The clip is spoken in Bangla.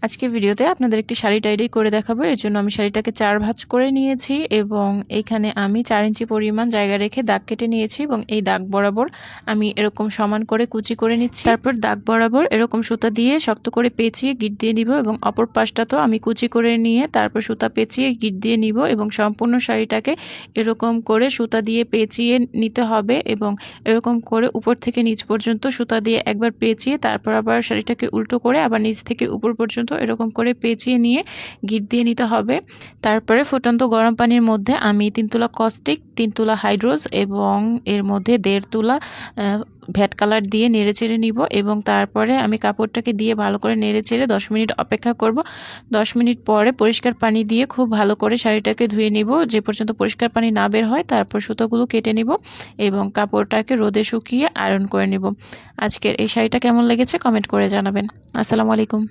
আজকে ভিডিওতে আপনাদের একটি শাড়ি টাইডি করে দেখাবো। এর জন্য আমি শাড়িটাকে 4 ভাঁজ করে নিয়েছি এবং এখানে আমি 4 ইঞ্চি পরিমাণ জায়গা রেখে দাগ কেটে নিয়েছি এবং এই দাগ বরাবর আমি এরকম সমান করে কুচি করে নিচ্ছি। তারপর দাগ বরাবর এরকম সুতা দিয়ে শক্ত করে পেঁচিয়ে গিট দিয়ে নিব এবং অপর পাশটাতেও আমি কুচি করে নিয়ে তারপর সুতা পেঁচিয়ে গিট দিয়ে নিব এবং সম্পূর্ণ শাড়িটাকে এরকম করে সুতা দিয়ে পেঁচিয়ে নিতে হবে এবং এরকম করে উপর থেকে নিচ পর্যন্ত সুতা দিয়ে একবার পেঁচিয়ে তারপর আবার শাড়িটাকে উল্টো করে আবার নিচ থেকে উপর পর্যন্ত এরকম করে পেঁচিয়ে নিয়ে গিট দিয়ে নিতে হবে। তারপরে ফুটন্ত গরম পানির মধ্যে আমি 3 তুলা কস্টিক, 3 তুলা হাইড্রোজ এবং এর মধ্যে 1.5 তুলা ভ্যাট কালার দিয়ে নেড়েচেড়ে নিব এবং তারপরে আমি কাপড়টাকে দিয়ে ভালো করে নেড়েচেড়ে 10 মিনিট অপেক্ষা করব। 10 মিনিট পরে পরিষ্কার পানি দিয়ে খুব ভালো করে শাড়িটাকে ধুয়ে নিব। যে পর্যন্ত পরিষ্কার পানি না বের হয় তারপর সুতোগুলো কেটে নিব এবং কাপড়টাকে রোদে শুকিয়ে আয়রন করে নিব। আজকের এই শাড়িটা কেমন লেগেছে কমেন্ট করে জানাবেন। আসসালামু আলাইকুম।